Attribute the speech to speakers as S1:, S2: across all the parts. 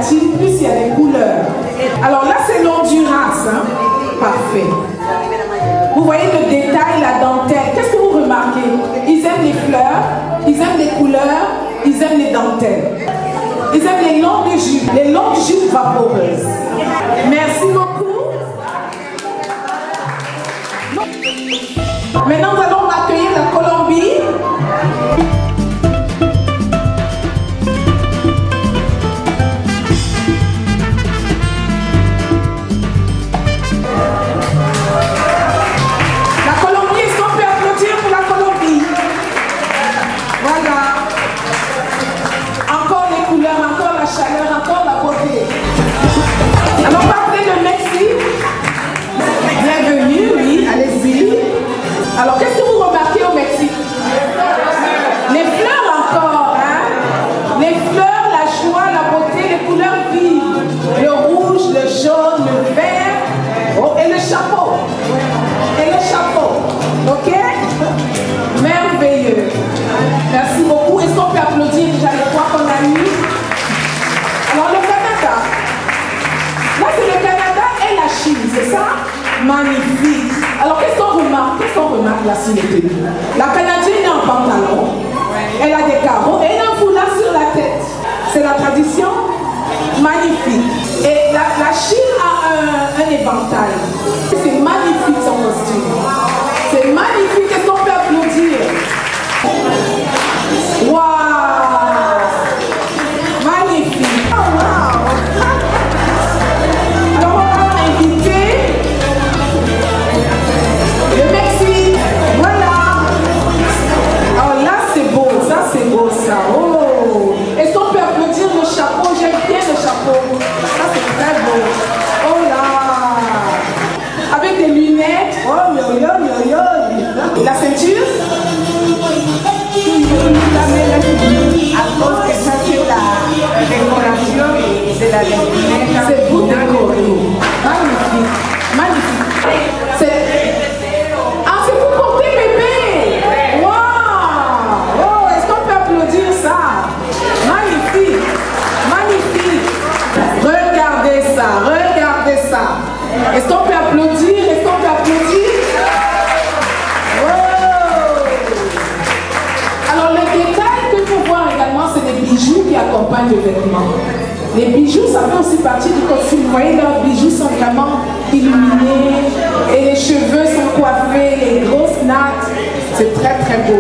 S1: créative, plus il y a des couleurs. Alors là, c'est l'Honduras. Hein? Parfait. Vous voyez le détail, la dentelle. Qu'est-ce que vous remarquez? Ils aiment les fleurs, ils aiment les couleurs, ils aiment les dentelles. Ils aiment les longues jupes vaporeuses. Merci beaucoup. Maintenant, nous allons accueillir la Colombie. Alors, qu'est-ce que vous remarquez au Mexique? Les fleurs encore, hein? Les fleurs, la joie, la beauté, les couleurs vives. Le rouge, le jaune, le vert. Oh, et le chapeau. Et le chapeau. Ok? Merveilleux. Merci beaucoup. Est-ce qu'on peut applaudir déjà les trois qu'on a eu? Alors, le Canada. Là, c'est le Canada et la Chine, c'est ça? Magnifique. Alors, qu'est-ce qu'on remarque? Qu'est-ce qu'on remarque là sur les tenues? La Canadienne est en pantalon, elle a des carreaux et elle a un foulard sur la tête. C'est la tradition. Magnifique. Et la Chine a un éventail. C'est magnifique son costume. C'est magnifique. Est-ce qu'on peut applaudir? Waouh! Magnifique. Oh, wow! Alors, on va inviter le Mexique, voilà. Alors là, c'est beau, ça. Oh, est-ce qu'on peut applaudir le chapeau? J'aime bien le chapeau. Ça, c'est très beau. Oh là. Avec des lunettes. Oh, yo. La ceinture?
S2: À cause que ça, c'est la décoration de la vestimenta.
S1: C'est beau décoré. Magnifique. C'est pour porter bébé. Waouh! Oh, est-ce qu'on peut applaudir ça? Magnifique. Regardez ça. Est-ce qu'on peut applaudir? Oh! Alors, le détail qu'il faut voir également, c'est les bijoux qui accompagnent le vêtement. Les bijoux, ça fait aussi partie du costume. Vous voyez, leurs bijoux sont vraiment illuminés et les cheveux sont coiffés, les grosses nattes. C'est très beau.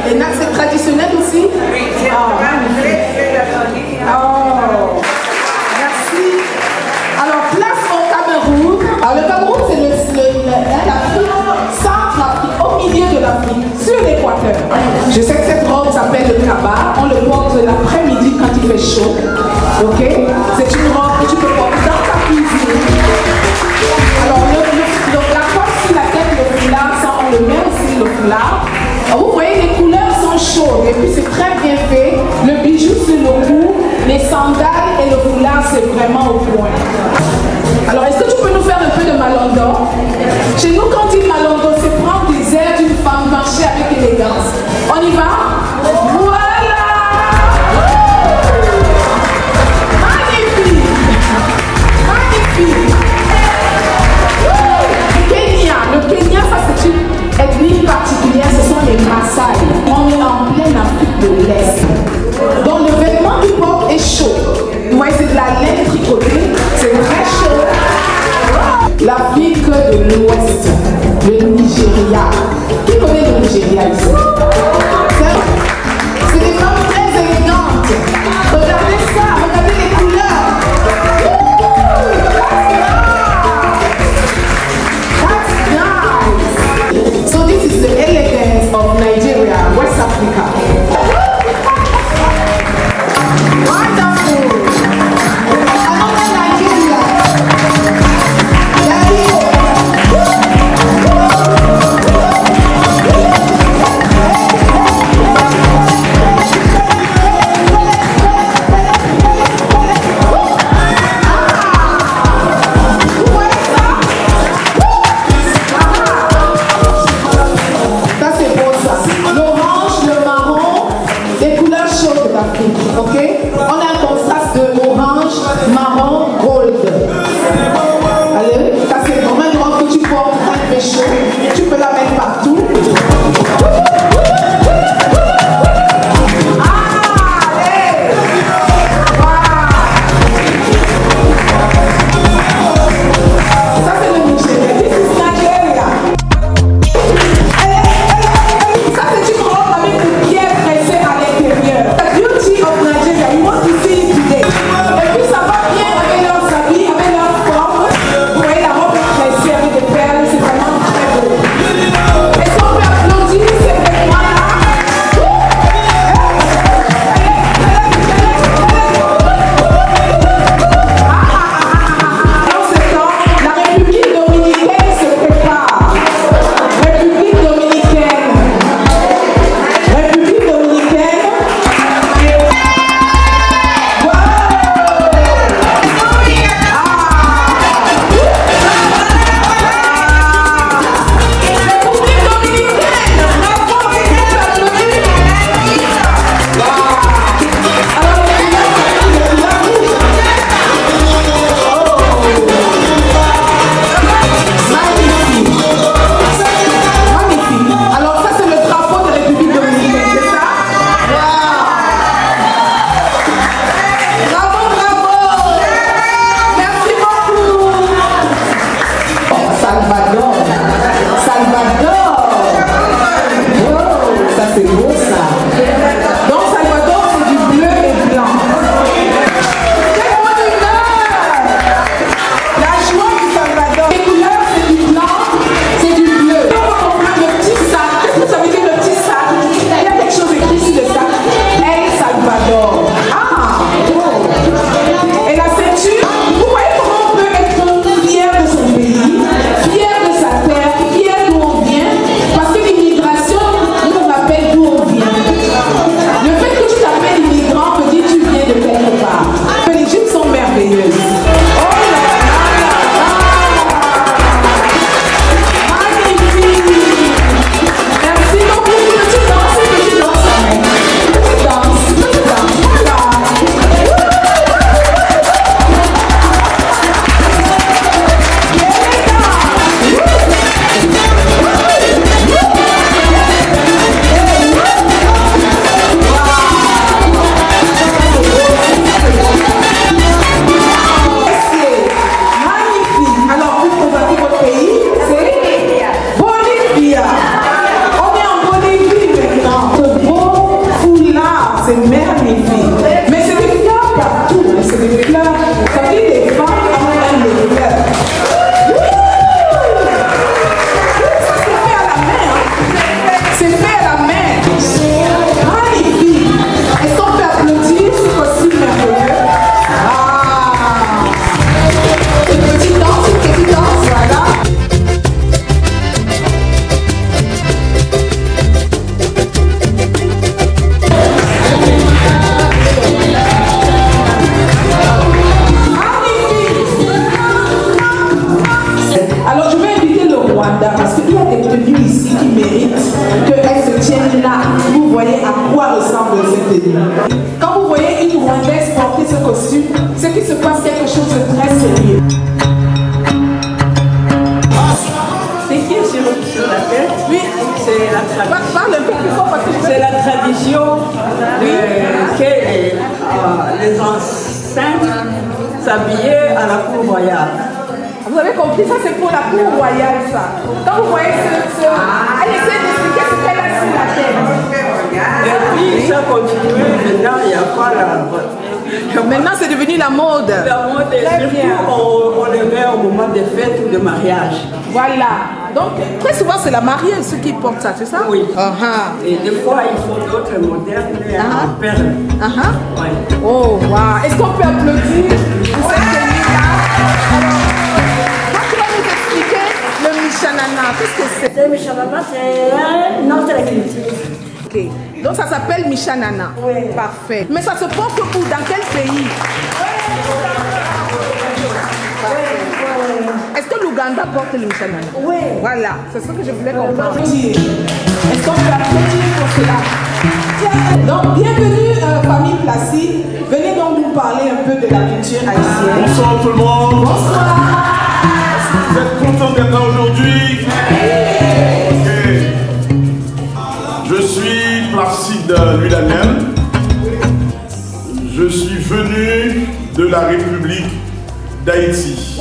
S1: Les nattes, c'est traditionnel aussi? Oh, magnifique. Oh, merci. Alors, place au Cameroun. Alors, le Cameroun, c'est l'Afrique centrale, au milieu de l'Afrique, sur l'équateur. Je sais que cette robe s'appelle le kaba. On le porte l'après-midi quand il fait chaud. Ok? C'est une robe que tu peux porter dans ta cuisine. Alors, la force sur la tête, le foulard, ça, on le met aussi, le foulard. Alors, vous voyez, les couleurs sont chaudes et puis c'est très bien fait. Le bijou sur le cou, les sandales et le foulard, c'est vraiment au point. Alors, est-ce que tu peux nous faire un peu de malondo? Chez nous, quand on dit malondo, c'est prendre des airs d'une femme marcher avec élégance. On y va? Voilà! Magnifique! Le Kenya, ça c'est une ethnie particulière, ce sont les Maasai. On est en pleine Afrique de l'Est. Donc le vêtement du porte est chaud. Vous voyez, c'est de la laine tricotée, c'est très chaud. L'Afrique de l'Ouest, le Nigeria. Qui connaît le Nigeria ici? C'est des femmes très élégantes. Regardez ça, regardez les couleurs. So this is the elegance of Nigeria, West Africa. Wonderful. Another Nigeria. There you go. fait chaud. Tu peux la mettre partout. Quand vous voyez une Rwandaise porter ce costume, c'est qu'il se passe quelque chose de très sérieux.
S3: C'est qui sur la tête?
S1: Oui,
S3: c'est la tradition.
S1: Parle un peu plus fort parce que
S3: c'est la tradition que les enceintes s'habillaient à la cour royale.
S1: Vous avez compris, ça c'est pour la cour royale ça. Quand vous voyez elle essaie d'expliquer ce qu'elle a sur la tête.
S3: Et puis ça continue, maintenant il n'y a pas la...
S1: Maintenant c'est devenu la mode.
S3: La mode est surtout on le met au moment des fêtes ou de mariage.
S1: Voilà. Donc très souvent c'est la mariée ceux qui portent ça, c'est ça?
S3: Oui. Et des fois il faut d'autres modernes en perles. Ouais.
S1: Oh wow. Est-ce qu'on peut applaudir pour cette tenue-là? Alors, tu vas nous expliquer le Mishanana. Qu'est-ce que c'est?
S4: Le Mishanana, c'est un nom de la culture.
S1: Ok. Donc ça s'appelle Mishanana.
S4: Oui.
S1: Parfait. Mais ça se porte où? Dans quel pays? Est-ce que l'Ouganda porte le Mishanana?
S4: Oui.
S1: Voilà, c'est ce que je voulais comprendre. Est-ce qu'on peut applaudir pour cela? Donc, bienvenue famille Placide. Venez donc nous parler un peu de la culture haïtienne.
S5: Bonsoir tout le monde.
S1: Bonsoir.
S5: Vous êtes contents d'être là aujourd'hui? République d'Haïti.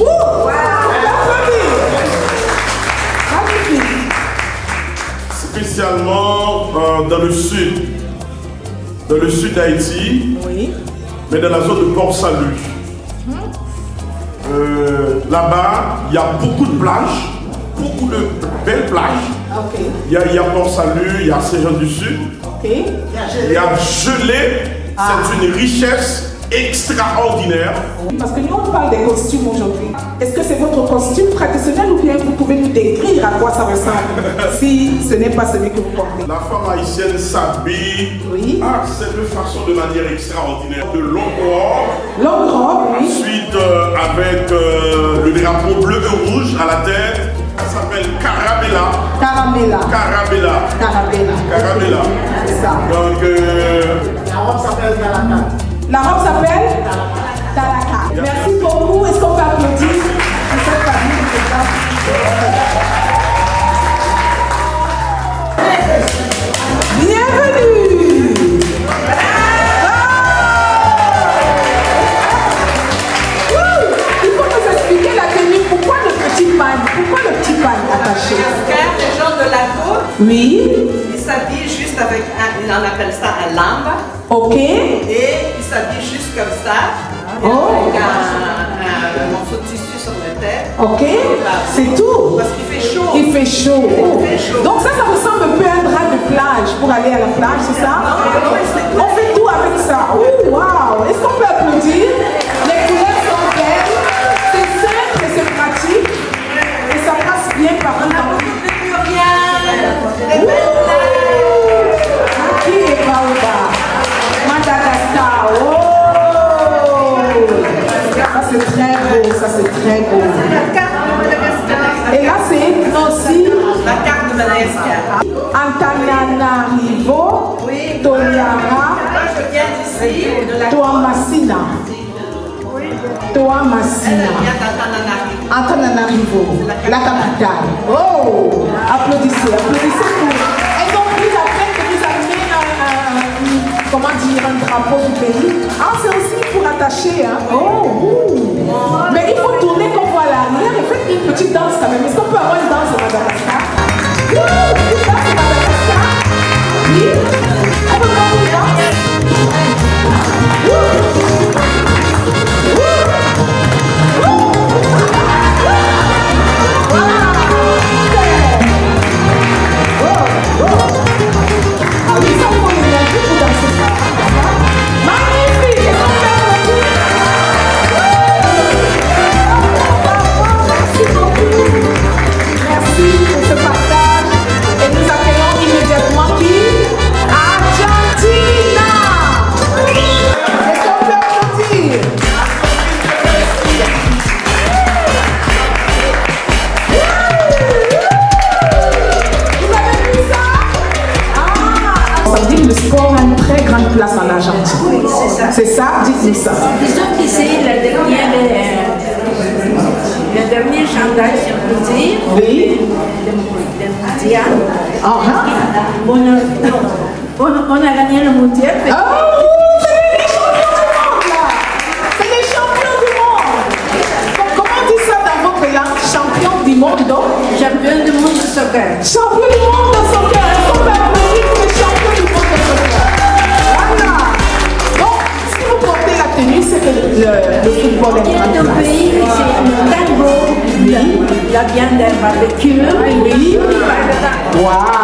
S5: Spécialement dans le sud d'Haïti,
S1: Oui.
S5: mais dans la zone de Port-Salut. Là-bas, il y a beaucoup de plages, beaucoup de belles plages.
S1: Ok.
S5: Il y a Port-Salut, il y a Saint-Jean-du-Sud,
S1: Ok.
S5: il y a Gelée, c'est une richesse extraordinaire.
S1: Parce que nous on parle des costumes aujourd'hui. Est-ce que c'est votre costume traditionnel ou bien vous pouvez nous décrire à quoi ça ressemble si ce n'est pas celui que vous portez?
S5: La femme haïtienne s'habille de façon de manière extraordinaire. De longue robe.
S1: Longue robe, oui.
S5: Ensuite, avec le drapeau bleu et rouge à la tête. Ça s'appelle Carabella.
S1: Caramella.
S5: Carabella.
S1: Carabella.
S5: Carabella.
S1: C'est ça.
S5: Donc,
S2: La robe s'appelle Galata.
S1: La robe s'appelle Talaka. Merci beaucoup. Est-ce qu'on peut applaudir pour cette famille de femmes? Bienvenue. Il faut nous expliquer la tenue. Pourquoi le petit pan? Pourquoi le petit pan attaché?
S6: Les gens de la côte,
S1: Oui.
S6: ils s'habillent juste avec on appelle ça un lambe.
S1: Ok.
S6: Et ils s'habillent juste comme ça.
S1: Oh.
S6: Avec un morceau de tissu sur la tête.
S1: Ok. C'est tout.
S6: Parce qu'il fait chaud.
S1: Il fait chaud.
S6: Il fait chaud.
S1: Donc ça ressemble un peu à un drap de plage pour aller à la plage, c'est ça? On fait tout avec ça. Oh, wow. Est-ce qu'on peut applaudir? Les couleurs sont belles. C'est simple et c'est pratique. Et ça passe bien par un temps.
S6: Plus rien.
S1: Qui est Baoba? Madagascar. Oh! Ça c'est très beau, ça c'est très beau.
S6: La carte de Madagascar.
S1: Et là c'est aussi
S6: La carte de Madagascar.
S1: Antananarivo,
S6: Oui.
S1: Toliara,
S6: Moi, je viens d'ici, de la
S1: Toamasina.
S6: Elle
S1: Toamasina.
S6: vient d'Antananarivo.
S1: Antananarivo, la capitale. Oh! Applaudissez, applaudissez pour. Elles ont pris la peine de nous amener comment dire, un drapeau du pays. Ah, c'est aussi pour attacher, hein? Oh! Mais il faut tourner qu'on voit l'arrière et faites une petite danse quand même. Est-ce qu'on peut avoir une danse au Madagascar? Une danse au Madagascar? Oui? On peut voir une danse? Ah oui, ça faut l'énergie pour danser ça. Magnifique! Est-ce qu'on peut applaudir? Merci beaucoup. Merci pour ce partage. Et nous accueillons immédiatement qui? Argentina! Est-ce qu'on peut applaudir? Vous avez vu ça? Ah! Ça dit que le sport a une très grande place en Argentine.
S4: Oui, c'est ça.
S1: C'est ça? Dites-nous ça.
S4: Disons que c'est le dernier chandail, si on peut dire,
S1: Oui.
S4: des mondial.
S1: Ah,
S4: On a gagné le mondial.
S1: oh, c'est les champions du monde là! C'est les champions du monde! Comment on dit ça dans votre langue? Champion du monde donc?
S4: Champion du monde de soccer.
S1: Champion du monde de soccer! Est-ce qu'on peut applaudir pour les champions du monde de soccer? Voilà! Donc, si vous portez la tenue, c'est que le football est
S4: Il y a
S1: en
S4: deux
S1: place.
S4: pays, c'est le tango, la viande d'un barbecue,
S1: Oui.
S4: par exemple.
S1: Wow!